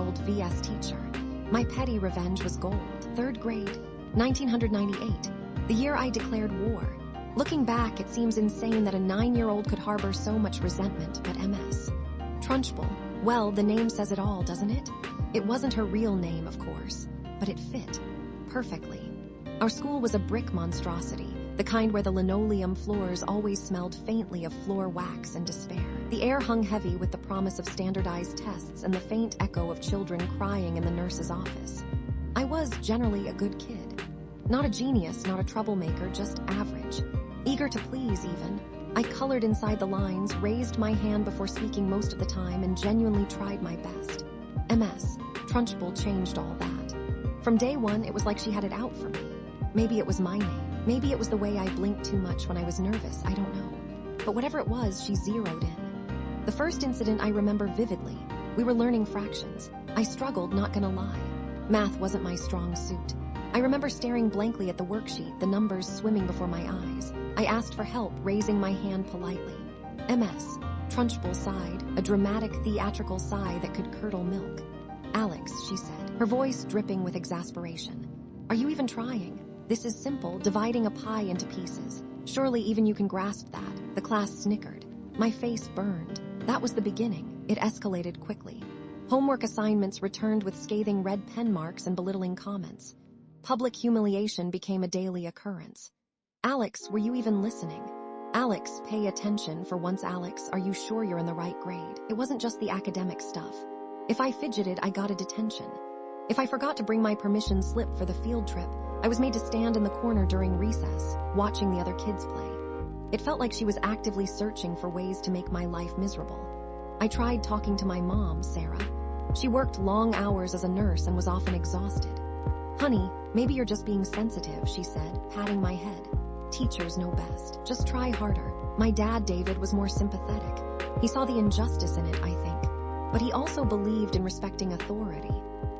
child vs. teacher. My petty revenge was gold. 3rd grade, 1998, the year I declared war. Looking back, it seems insane that a 9-year-old could harbor so much resentment, but MS. Trunchbull, well, the name says it all, doesn't it? It wasn't her real name, of course, but it fit perfectly. Our school was a brick monstrosity, the kind where the linoleum floors always smelled faintly of floor wax and despair. The air hung heavy with the promise of standardized tests and the faint echo of children crying in the nurse's office. I was generally a good kid. Not a genius, not a troublemaker, just average. Eager to please, even. I colored inside the lines, raised my hand before speaking most of the time, and genuinely tried my best. MS. Trunchbull changed all that. From day one, it was like she had it out for me. Maybe it was my name. Maybe it was the way I blinked too much when I was nervous, I don't know. But whatever it was, she zeroed in. The first incident I remember vividly. We were learning fractions. I struggled, not gonna lie. Math wasn't my strong suit. I remember staring blankly at the worksheet, the numbers swimming before my eyes. I asked for help, raising my hand politely. MS. Trunchbull sighed, a dramatic, theatrical sigh that could curdle milk. Alex, she said, her voice dripping with exasperation. Are you even trying? This is simple, dividing a pie into pieces. Surely even you can grasp that. The class snickered. My face burned. That was the beginning. It escalated quickly. Homework assignments returned with scathing red pen marks and belittling comments. Public humiliation became a daily occurrence. Alex, were you even listening? Alex, pay attention. For once, Alex, are you sure you're in the right grade? It wasn't just the academic stuff. If I fidgeted, I got a detention. If I forgot to bring my permission slip for the field trip, I was made to stand in the corner during recess, watching the other kids play. It felt like she was actively searching for ways to make my life miserable. I tried talking to my mom, Sarah. She worked long hours as a nurse and was often exhausted. Honey, maybe you're just being sensitive, she said, patting my head. Teachers know best. Just try harder. My dad, David, was more sympathetic. He saw the injustice in it, I think. But he also believed in respecting authority.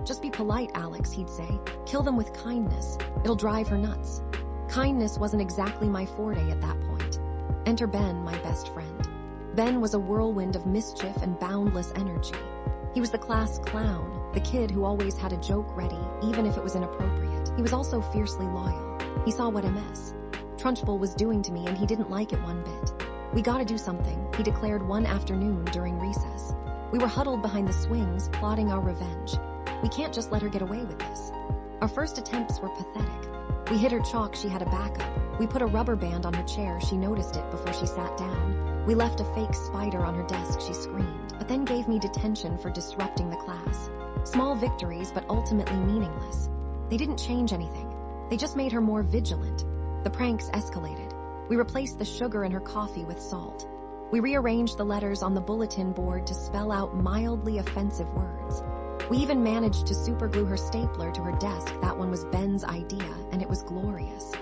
Just be polite, Alex, he'd say. Kill them with kindness. It'll drive her nuts. Kindness wasn't exactly my forte at that point. Enter Ben, my best friend. Ben was a whirlwind of mischief and boundless energy. He was the class clown, the kid who always had a joke ready, even if it was inappropriate. He was also fiercely loyal. He saw what MS. Trunchbull was doing to me, and he didn't like it one bit. We gotta do something, he declared one afternoon during recess. We were huddled behind the swings, plotting our revenge. We can't just let her get away with this. Our first attempts were pathetic. We hid her chalk, she had a backup. We put a rubber band on her chair, she noticed it before she sat down. We left a fake spider on her desk, she screamed, but then gave me detention for disrupting the class. Small victories, but ultimately meaningless. They didn't change anything. They just made her more vigilant. The pranks escalated. We replaced the sugar in her coffee with salt. We rearranged the letters on the bulletin board to spell out mildly offensive words. We even managed to superglue her stapler to her desk. That one was Ben's idea, and it was glorious.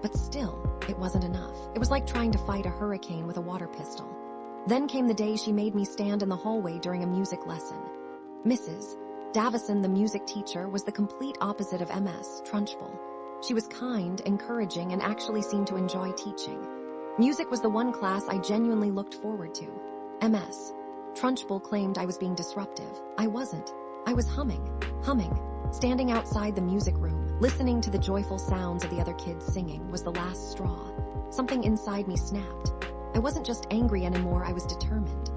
But still, it wasn't enough. It was like trying to fight a hurricane with a water pistol. Then came the day she made me stand in the hallway during a music lesson. Mrs. Davison, the music teacher, was the complete opposite of MS. Trunchbull. She was kind, encouraging, and actually seemed to enjoy teaching. Music was the one class I genuinely looked forward to. MS. Trunchbull claimed I was being disruptive. I wasn't. I was humming, standing outside the music room, listening to the joyful sounds of the other kids singing was the last straw. Something inside me snapped. I wasn't just angry anymore, I was determined.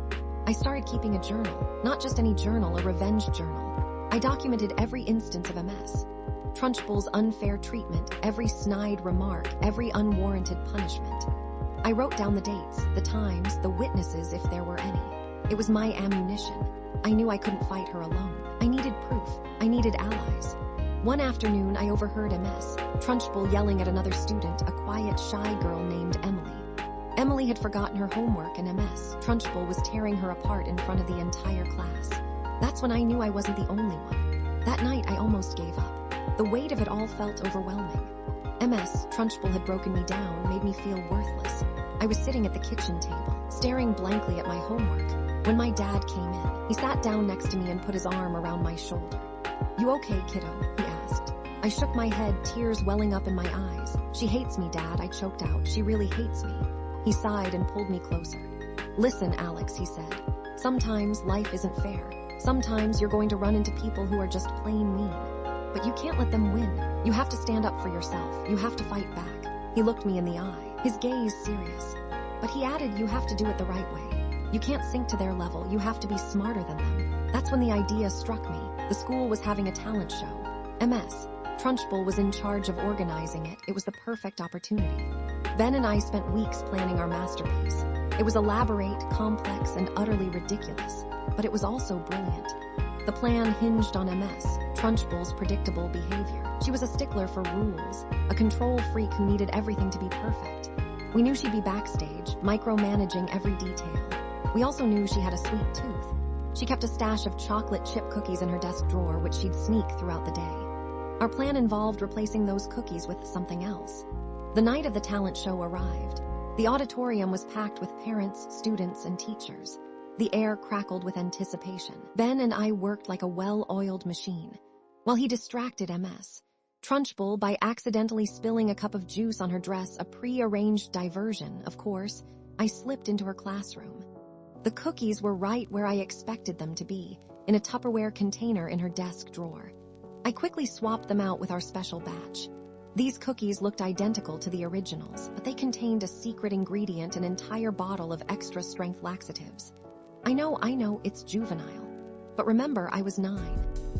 I started keeping a journal, not just any journal, a revenge journal. I documented every instance of MS. Trunchbull's unfair treatment, every snide remark, every unwarranted punishment. I wrote down the dates, the times, the witnesses if there were any. It was my ammunition. I knew I couldn't fight her alone. I needed proof. I needed allies. One afternoon, I overheard MS. Trunchbull yelling at another student, a quiet, shy girl named Emily. Emily had forgotten her homework, and MS. Trunchbull was tearing her apart in front of the entire class. That's when I knew I wasn't the only one. That night, I almost gave up. The weight of it all felt overwhelming. MS. Trunchbull had broken me down, made me feel worthless. I was sitting at the kitchen table, staring blankly at my homework, when my dad came in. He sat down next to me and put his arm around my shoulder. "You okay, kiddo?" he asked. I shook my head, tears welling up in my eyes. "She hates me, Dad," I choked out. "She really hates me." He sighed and pulled me closer. "Listen, Alex," he said. "Sometimes life isn't fair. Sometimes you're going to run into people who are just plain mean. But you can't let them win. You have to stand up for yourself. You have to fight back. He looked me in the eye, his gaze serious. But he added, you have to do it the right way. You can't sink to their level. You have to be smarter than them. That's when the idea struck me. The school was having a talent show. MS. Trunchbull was in charge of organizing it. It was the perfect opportunity. Ben and I spent weeks planning our masterpiece. It was elaborate, complex, and utterly ridiculous, but it was also brilliant. The plan hinged on MS, Trunchbull's predictable behavior. She was a stickler for rules, a control freak who needed everything to be perfect. We knew she'd be backstage, micromanaging every detail. We also knew she had a sweet tooth. She kept a stash of chocolate chip cookies in her desk drawer, which she'd sneak throughout the day. Our plan involved replacing those cookies with something else. The night of the talent show arrived. The auditorium was packed with parents, students, and teachers. The air crackled with anticipation. Ben and I worked like a well-oiled machine, while he distracted MS. Trunchbull by accidentally spilling a cup of juice on her dress, a pre-arranged diversion, of course. I slipped into her classroom. The cookies were right where I expected them to be, in a Tupperware container in her desk drawer. I quickly swapped them out with our special batch. These cookies looked identical to the originals, but they contained a secret ingredient, an entire bottle of extra-strength laxatives. I know, it's juvenile. But remember, I was 9,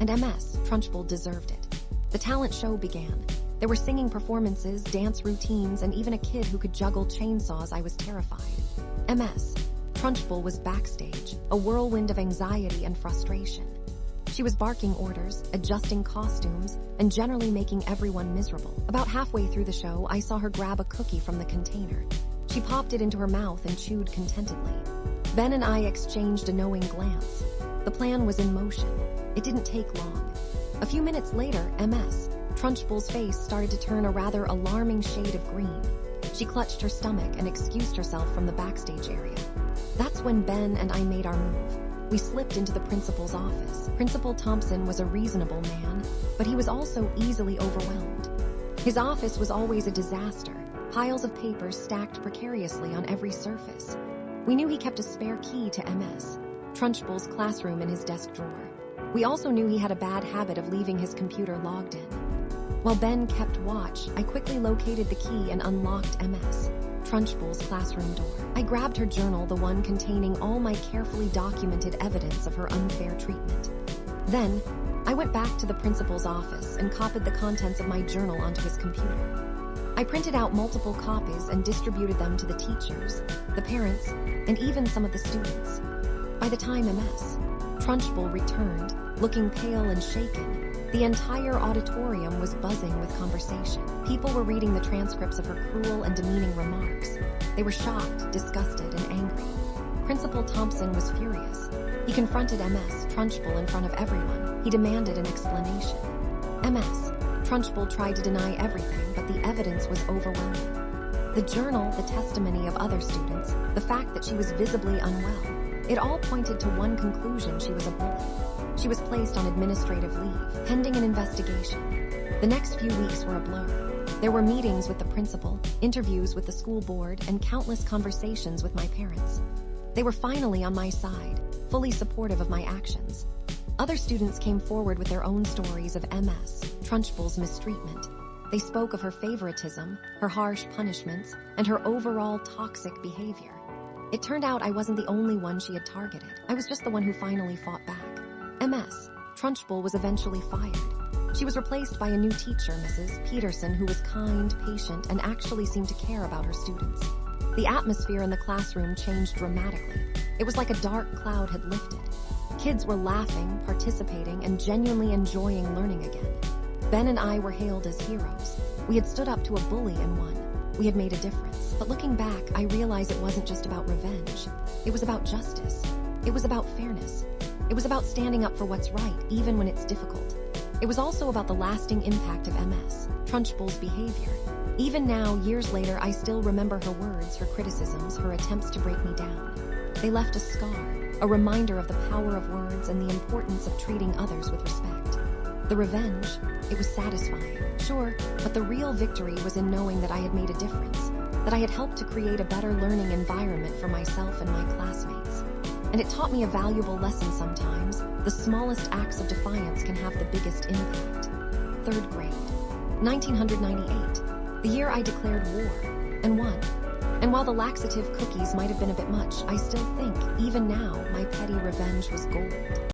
and MS, Trunchbull, deserved it. The talent show began. There were singing performances, dance routines, and even a kid who could juggle chainsaws. I was terrified. MS, Trunchbull, was backstage, a whirlwind of anxiety and frustration. She was barking orders, adjusting costumes, and generally making everyone miserable. About halfway through the show, I saw her grab a cookie from the container. She popped it into her mouth and chewed contentedly. Ben and I exchanged a knowing glance. The plan was in motion. It didn't take long. A few minutes later, MS, Trunchbull's face started to turn a rather alarming shade of green. She clutched her stomach and excused herself from the backstage area. That's when Ben and I made our move. We slipped into the principal's office. Principal Thompson was a reasonable man, but he was also easily overwhelmed. His office was always a disaster, piles of papers stacked precariously on every surface. We knew he kept a spare key to MS, Trunchbull's classroom, in his desk drawer. We also knew he had a bad habit of leaving his computer logged in. While Ben kept watch, I quickly located the key and unlocked MS, Trunchbull's classroom door. I grabbed her journal, the one containing all my carefully documented evidence of her unfair treatment. Then, I went back to the principal's office and copied the contents of my journal onto his computer. I printed out multiple copies and distributed them to the teachers, the parents, and even some of the students. By the time MS, Trunchbull, returned, looking pale and shaken, the entire auditorium was buzzing with conversation. People were reading the transcripts of her cruel and demeaning remarks. They were shocked, disgusted, and angry. Principal Thompson was furious. He confronted MS, Trunchbull, in front of everyone. He demanded an explanation. MS, Trunchbull, tried to deny everything, but the evidence was overwhelming. The journal, the testimony of other students, the fact that she was visibly unwell, it all pointed to one conclusion: she was a bully. She was placed on administrative leave, pending an investigation. The next few weeks were a blur. There were meetings with the principal, interviews with the school board, and countless conversations with my parents. They were finally on my side, fully supportive of my actions. Other students came forward with their own stories of MS, Trunchbull's mistreatment. They spoke of her favoritism, her harsh punishments, and her overall toxic behavior. It turned out I wasn't the only one she had targeted. I was just the one who finally fought back. MS, Trunchbull, was eventually fired. She was replaced by a new teacher, Mrs. Peterson, who was kind, patient, and actually seemed to care about her students. The atmosphere in the classroom changed dramatically. It was like a dark cloud had lifted. Kids were laughing, participating, and genuinely enjoying learning again. Ben and I were hailed as heroes. We had stood up to a bully and won. We had made a difference. But looking back, I realized it wasn't just about revenge. It was about justice. It was about fairness. It was about standing up for what's right, even when it's difficult. It was also about the lasting impact of MS, Trunchbull's behavior. Even now, years later, I still remember her words, her criticisms, her attempts to break me down. They left a scar, a reminder of the power of words and the importance of treating others with respect. The revenge, it was satisfying, sure, but the real victory was in knowing that I had made a difference, that I had helped to create a better learning environment for myself and my classmates. And it taught me a valuable lesson sometimes, The smallest acts of defiance can have the biggest impact. Third grade, 1998, the year I declared war, and won. And while the laxative cookies might have been a bit much, I still think, even now, my petty revenge was gold.